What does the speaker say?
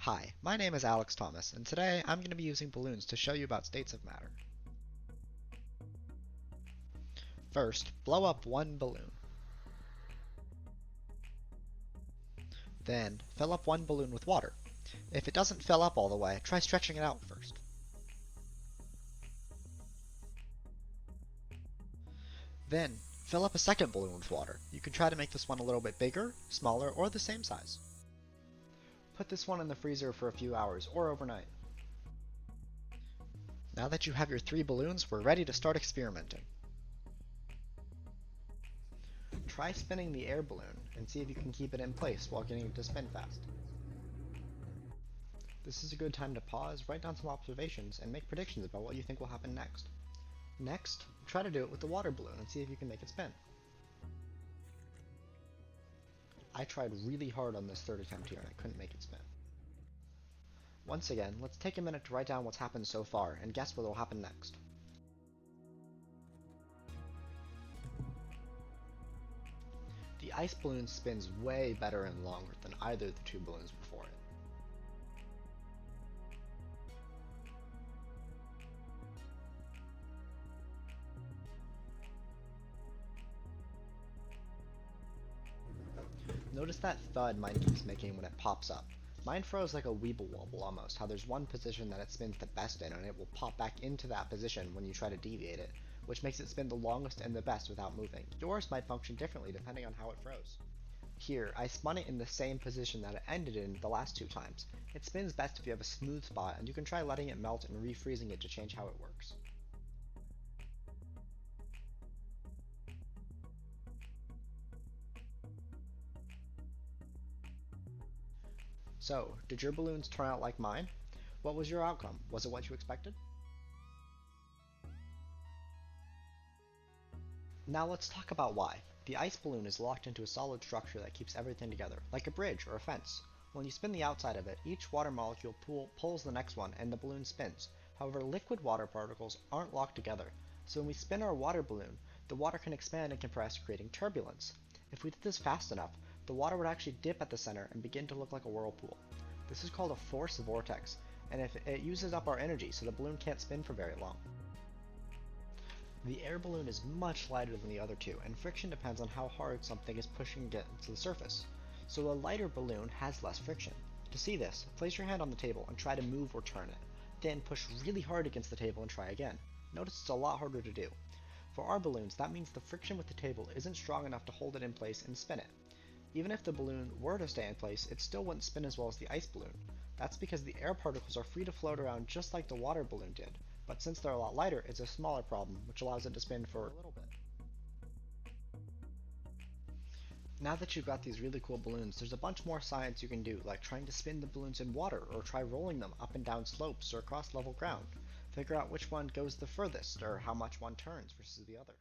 Hi, my name is Alex Thomas, and today I'm going to be using balloons to show you about states of matter. First, blow up one balloon. Then, fill up one balloon with water. If it doesn't fill up all the way, try stretching it out first. Then, fill up a second balloon with water. You can try to make this one a little bit bigger, smaller, or the same size. Put this one in the freezer for a few hours or overnight. Now that you have your 3 balloons, we're ready to start experimenting. Try spinning the air balloon and see if you can keep it in place while getting it to spin fast. This is a good time to pause, write down some observations, and make predictions about what you think will happen next. Next, try to do it with the water balloon and see if you can make it spin. I tried really hard on this third attempt here and I couldn't make it spin. Once again, let's take a minute to write down what's happened so far and guess what will happen next. The ice balloon spins way better and longer than either of the 2 balloons before it. Notice that thud mine keeps making when it pops up. Mine froze like a weeble wobble almost, how there's one position that it spins the best in and it will pop back into that position when you try to deviate it, which makes it spin the longest and the best without moving. Yours might function differently depending on how it froze. Here, I spun it in the same position that it ended in the last 2 times. It spins best if you have a smooth spot, and you can try letting it melt and refreezing it to change how it works. So, did your balloons turn out like mine? What was your outcome? Was it what you expected? Now let's talk about why. The ice balloon is locked into a solid structure that keeps everything together, like a bridge or a fence. When you spin the outside of it, each water molecule pulls the next one and the balloon spins. However, liquid water particles aren't locked together, so when we spin our water balloon, the water can expand and compress, creating turbulence. If we did this fast enough, the water would actually dip at the center and begin to look like a whirlpool. This is called a force vortex, and it uses up our energy, so the balloon can't spin for very long. The air balloon is much lighter than the other 2, and friction depends on how hard something is pushing it to the surface. So a lighter balloon has less friction. To see this, place your hand on the table and try to move or turn it. Then push really hard against the table and try again. Notice it's a lot harder to do. For our balloons, that means the friction with the table isn't strong enough to hold it in place and spin it. Even if the balloon were to stay in place, it still wouldn't spin as well as the ice balloon. That's because the air particles are free to float around just like the water balloon did, but since they're a lot lighter, it's a smaller problem, which allows it to spin for a little bit. Now that you've got these really cool balloons, there's a bunch more science you can do, like trying to spin the balloons in water, or try rolling them up and down slopes or across level ground. Figure out which one goes the furthest, or how much one turns versus the other.